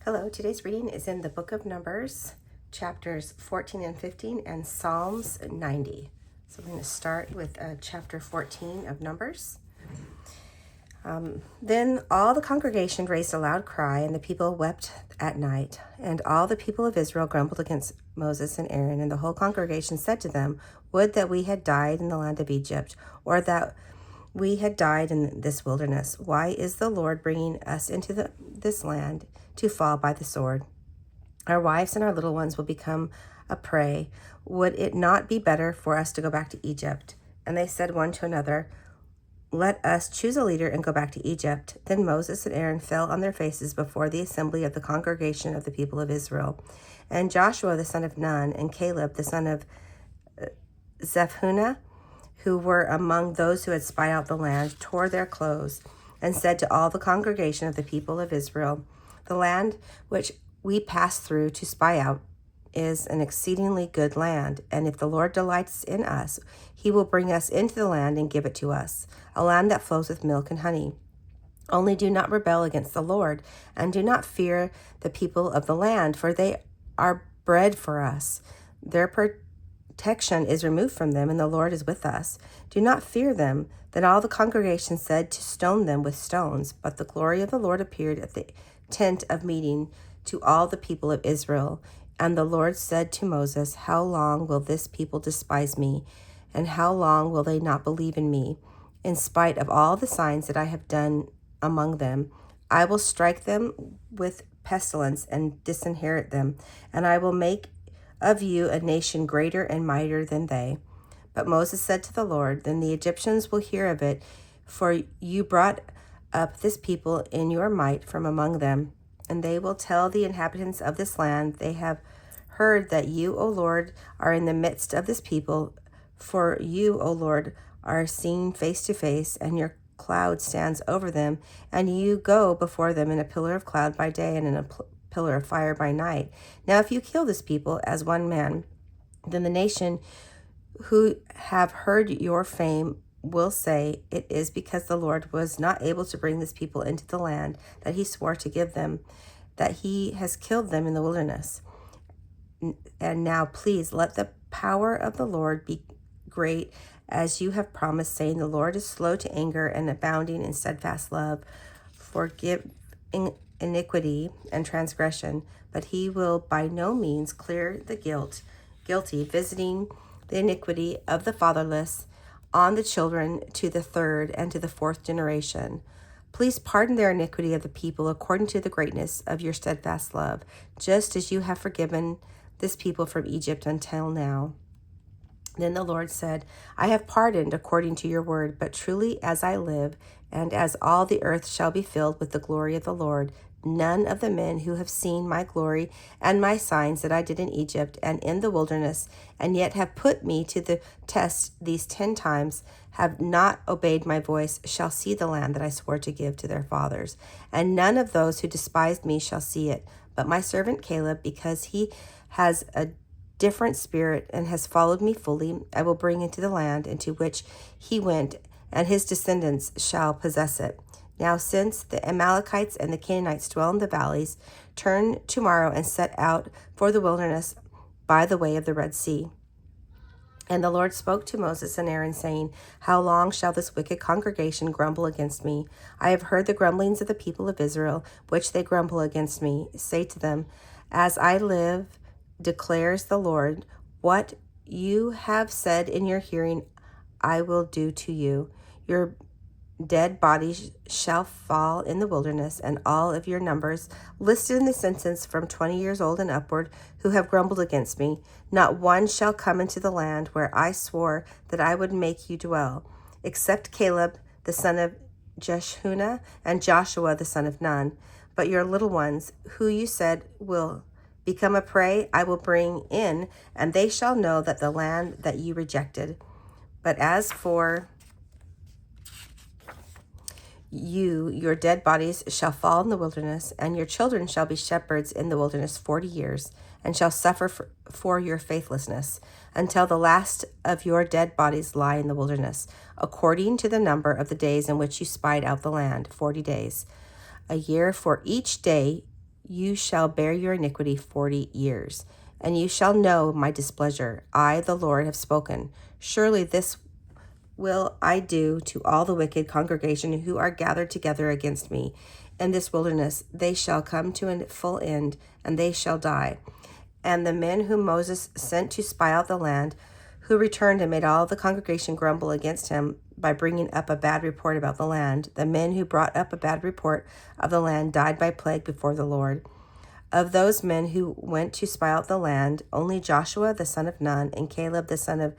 Hello, today's reading is in the book of Numbers, chapters 14 and 15, and Psalms 90. So I'm going to start with chapter 14 of Numbers. Then all the congregation raised a loud cry, and the people wept at night. And all the people of Israel grumbled against Moses and Aaron, and the whole congregation said to them, "Would that we had died in the land of Egypt, or that we had died in this wilderness. Why is the Lord bringing us into this land to fall by the sword? Our wives and our little ones will become a prey. Would it not be better for us to go back to Egypt?" And they said one to another, "Let us choose a leader and go back to Egypt." Then Moses and Aaron fell on their faces before the assembly of the congregation of the people of Israel. And Joshua the son of Nun and Caleb the son of Zephunah, who were among those who had spied out the land, tore their clothes and said to all the congregation of the people of Israel, "The land which we passed through to spy out is an exceedingly good land, and if the Lord delights in us, he will bring us into the land and give it to us, a land that flows with milk and honey. Only do not rebel against the Lord, and do not fear the people of the land, for they are bread for us. Their protection is removed from them, and the Lord is with us. Do not fear them." Then all the congregation said to stone them with stones, but the glory of the Lord appeared at the tent of meeting to all the people of Israel. And the Lord said to Moses, "How long will this people despise me? And how long will they not believe in me? In spite of all the signs that I have done among them, I will strike them with pestilence and disinherit them, and I will make of you a nation greater and mightier than they." But Moses said to the Lord, "Then the Egyptians will hear of it, for you brought up this people in your might from among them. And they will tell the inhabitants of this land, 'They have heard that you, O Lord, are in the midst of this people. For you, O Lord, are seen face to face, and your cloud stands over them, and you go before them in a pillar of cloud by day and in a pillar of fire by night. Now if you kill this people as one man, then the nation who have heard your fame will say, 'It is because the Lord was not able to bring this people into the land that he swore to give them, that he has killed them in the wilderness.' And now please let the power of the Lord be great as you have promised, saying, 'The Lord is slow to anger and abounding in steadfast love, forgiving iniquity and transgression, but he will by no means clear the guilty, visiting the iniquity of the fatherless on the children to the third and to the fourth generation. Please pardon their iniquity of the people according to the greatness of your steadfast love, just as you have forgiven this people from Egypt until now.' Then the Lord said, 'I have pardoned according to your word, but truly as I live, and as all the earth shall be filled with the glory of the Lord, none of the men who have seen my glory and my signs that I did in Egypt and in the wilderness, and yet have put me to the test these 10 times, have not obeyed my voice, shall see the land that I swore to give to their fathers. And none of those who despised me shall see it, but my servant Caleb, because he has a different spirit and has followed me fully, I will bring into the land into which he went, and his descendants shall possess it. Now since the Amalekites and the Canaanites dwell in the valleys, turn tomorrow and set out for the wilderness by the way of the Red Sea." And the Lord spoke to Moses and Aaron, saying, "How long shall this wicked congregation grumble against me? I have heard the grumblings of the people of Israel, which they grumble against me. Say to them, 'As I live, declares the Lord, what you have said in your hearing I will do to you. Your dead bodies shall fall in the wilderness, and all of your numbers listed in the census from 20 years old and upward who have grumbled against me, not one shall come into the land where I swore that I would make you dwell, except Caleb the son of Jeshunah and Joshua the son of Nun. But your little ones, who you said will become a prey, I will bring in, and they shall know that the land that you rejected. But as for you, your dead bodies shall fall in the wilderness, and your children shall be shepherds in the wilderness 40 years, and shall suffer for your faithlessness, until the last of your dead bodies lie in the wilderness, according to the number of the days in which you spied out the land, 40 days. A year for each day you shall bear your iniquity 40 years. And you shall know my displeasure. I, the Lord, have spoken. Surely this will I do to all the wicked congregation who are gathered together against me in this wilderness. They shall come to a full end, and they shall die. And the men whom Moses sent to spy out the land, who returned and made all the congregation grumble against him by bringing up a bad report about the land, the men who brought up a bad report of the land died by plague before the Lord. Of those men who went to spy out the land, only Joshua the son of Nun and Caleb the son of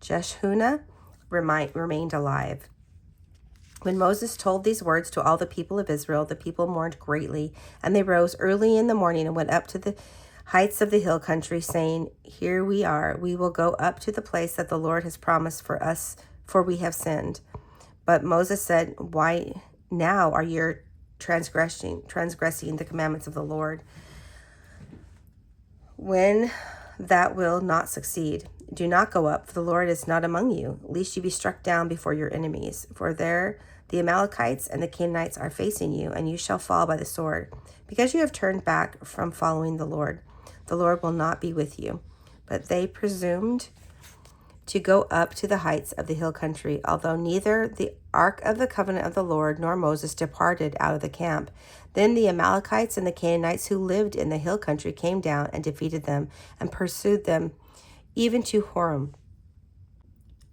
Jeshunah remained alive. When Moses told these words to all the people of Israel, the people mourned greatly, and they rose early in the morning and went up to the heights of the hill country, saying, Here we are, we will go up to the place that the Lord has promised for us, for we have sinned. But Moses said, Why now are you transgressing the commandments of the Lord, when that will not succeed? Do not go up, for the Lord is not among you, lest you be struck down before your enemies. For there the Amalekites and the Canaanites are facing you, and you shall fall by the sword, because you have turned back from following the Lord. The Lord will not be with you. But they presumed to go up to the heights of the hill country, although neither the ark of the covenant of the Lord nor Moses departed out of the camp. Then the Amalekites and the Canaanites who lived in the hill country came down and defeated them and pursued them even to Horem.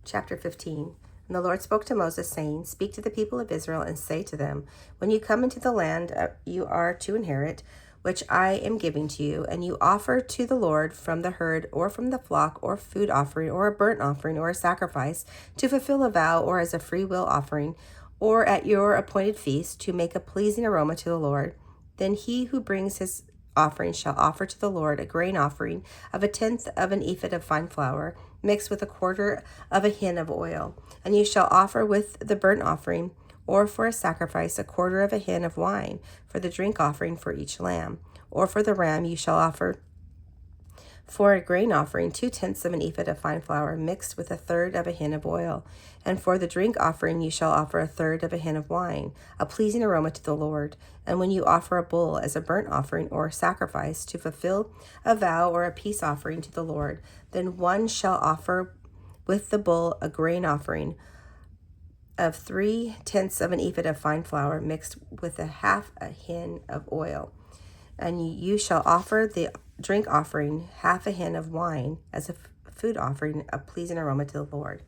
Chapter 15. And the Lord spoke to Moses, saying, Speak to the people of Israel and say to them, When you come into the land you are to inherit, which I am giving to you, and you offer to the Lord from the herd or from the flock or food offering or a burnt offering or a sacrifice to fulfill a vow or as a free will offering or at your appointed feast to make a pleasing aroma to the Lord, then he who brings his offering shall offer to the Lord a grain offering of 1/10 of an ephah of fine flour mixed with 1/4 of a hin of oil. And you shall offer with the burnt offering or for a sacrifice 1/4 of a hin of wine for the drink offering for each lamb. Or for the ram you shall offer for a grain offering 2/10 of an ephah of fine flour mixed with 1/3 of a hin of oil. And for the drink offering you shall offer 1/3 of a hin of wine, a pleasing aroma to the Lord. And when you offer a bull as a burnt offering or a sacrifice to fulfill a vow or a peace offering to the Lord, then one shall offer with the bull a grain offering of 3/10 of an ephah of fine flour mixed with 1/2 a hin of oil. And you shall offer the drink offering 1/2 a hin of wine as a food offering, a pleasing aroma to the Lord.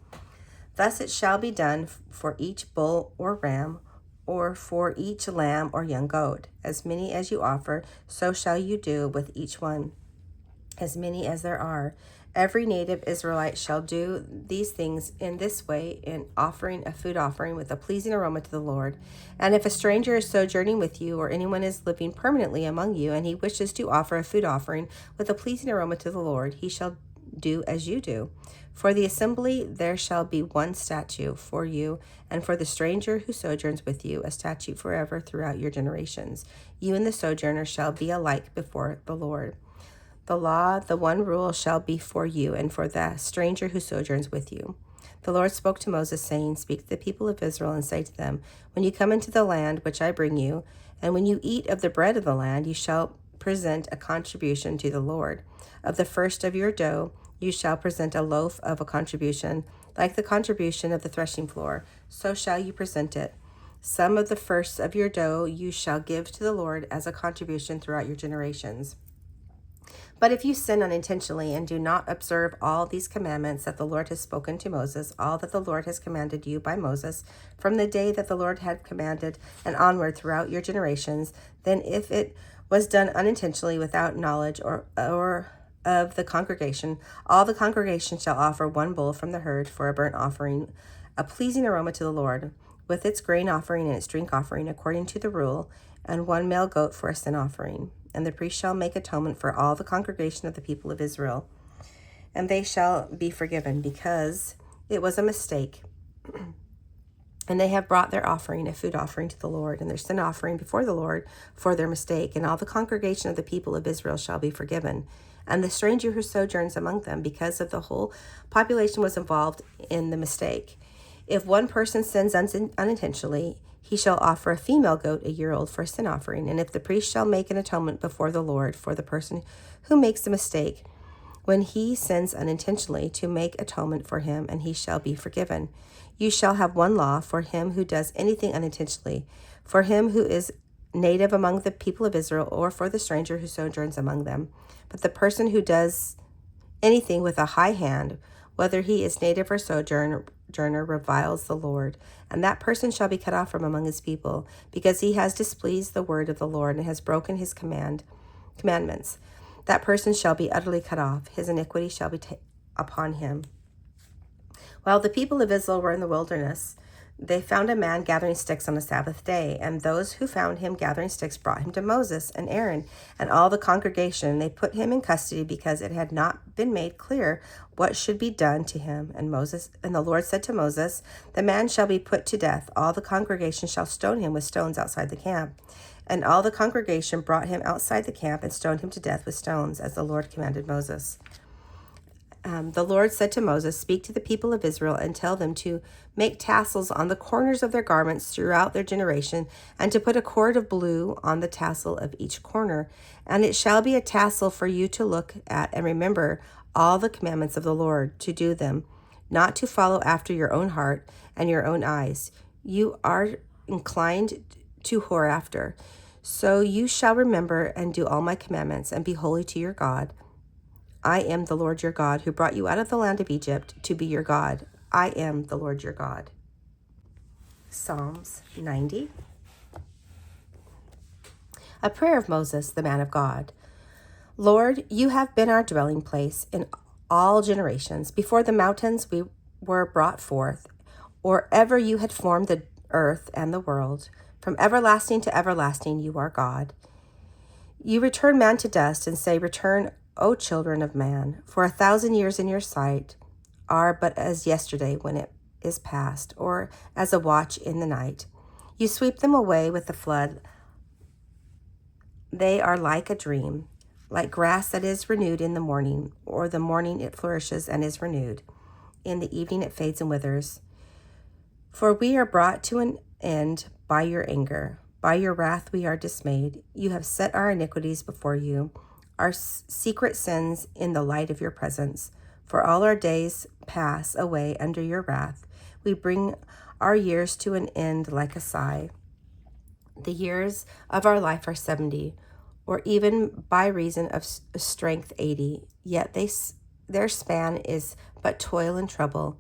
Thus it shall be done for each bull or ram, or for each lamb or young goat. As many as you offer, so shall you do with each one, as many as there are. Every native Israelite shall do these things in this way in offering a food offering with a pleasing aroma to the Lord. And if a stranger is sojourning with you, or anyone is living permanently among you, and he wishes to offer a food offering with a pleasing aroma to the Lord, he shall do as you do. For the assembly there shall be one statute for you, and for the stranger who sojourns with you, a statute forever throughout your generations. You and the sojourner shall be alike before the Lord. The law, the one rule shall be for you and for the stranger who sojourns with you. The Lord spoke to Moses, saying, Speak to the people of Israel and say to them, When you come into the land which I bring you, and when you eat of the bread of the land, you shall present a contribution to the Lord. Of the first of your dough you shall present a loaf of a contribution, like the contribution of the threshing floor, so shall you present it. Some of the first of your dough you shall give to the Lord as a contribution throughout your generations. But if you sin unintentionally and do not observe all these commandments that the Lord has spoken to Moses, all that the Lord has commanded you by Moses, from the day that the Lord had commanded and onward throughout your generations, then if it was done unintentionally without knowledge or of the congregation, all the congregation shall offer one bull from the herd for a burnt offering, a pleasing aroma to the Lord, with its grain offering and its drink offering according to the rule, and one male goat for a sin offering. And the priest shall make atonement for all the congregation of the people of Israel, and they shall be forgiven, because it was a mistake. And they have brought their offering, a food offering to the Lord, and their sin offering before the Lord for their mistake. And all the congregation of the people of Israel shall be forgiven, and the stranger who sojourns among them, because of the whole population was involved in the mistake. If one person sins unintentionally, he shall offer a female goat a year old for a sin offering. And if the priest shall make an atonement before the Lord for the person who makes a mistake, when he sins unintentionally, to make atonement for him, and he shall be forgiven. You shall have one law for him who does anything unintentionally, for him who is native among the people of Israel, or for the stranger who sojourns among them. But the person who does anything with a high hand, whether he is native or sojourner, reviles the Lord, and that person shall be cut off from among his people, because he has displeased the word of the Lord and has broken his commandments. That person shall be utterly cut off. His iniquity shall be upon him. While the people of Israel were in the wilderness, they found a man gathering sticks on the Sabbath day, and those who found him gathering sticks brought him to Moses and Aaron and all the congregation. They put him in custody because it had not been made clear what should be done to him. And the Lord said to Moses, "The man shall be put to death. All the congregation shall stone him with stones outside the camp." And all the congregation brought him outside the camp and stoned him to death with stones, as the Lord commanded Moses. The Lord said to Moses, "Speak to the people of Israel and tell them to make tassels on the corners of their garments throughout their generation, and to put a cord of blue on the tassel of each corner. And it shall be a tassel for you to look at and remember all the commandments of the Lord, to do them, not to follow after your own heart and your own eyes. You are inclined to whore after. So you shall remember and do all my commandments, and be holy to your God. I am the Lord your God, who brought you out of the land of Egypt to be your God. I am the Lord your God." Psalms 90. A prayer of Moses, the man of God. Lord, you have been our dwelling place in all generations. Before the mountains we were brought forth, or ever you had formed the earth and the world. From everlasting to everlasting you are God. You return man to dust and say, "Return, O children of man, for 1,000 years in your sight are but as yesterday when it is past, or as a watch in the night. You sweep them away with the flood. They are like a dream, like grass that is renewed in the morning, or the morning it flourishes and is renewed. In the evening it fades and withers. For we are brought to an end by your anger. By your wrath we are dismayed. You have set our iniquities before you, our secret sins in the light of your presence. For all our days pass away under your wrath. We bring our years to an end like a sigh. The years of our life are 70, or even by reason of strength 80. Yet their span is but toil and trouble.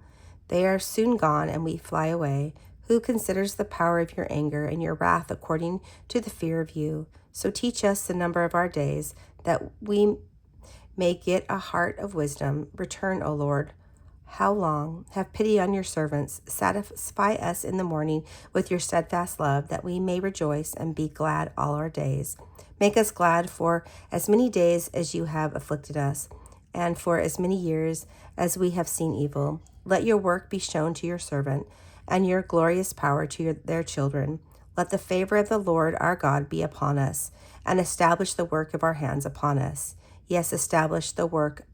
They are soon gone, and we fly away. Who considers the power of your anger and your wrath according to the fear of you? So teach us the number of our days, that we may get a heart of wisdom. Return, O Lord. How long? Have pity on your servants. Satisfy us in the morning with your steadfast love, that we may rejoice and be glad all our days. Make us glad for as many days as you have afflicted us, and for as many years as we have seen evil. Let your work be shown to your servant, and your glorious power to their children. Let the favor of the Lord our God be upon us, and establish the work of our hands upon us. Yes, establish the work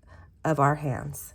of our hands.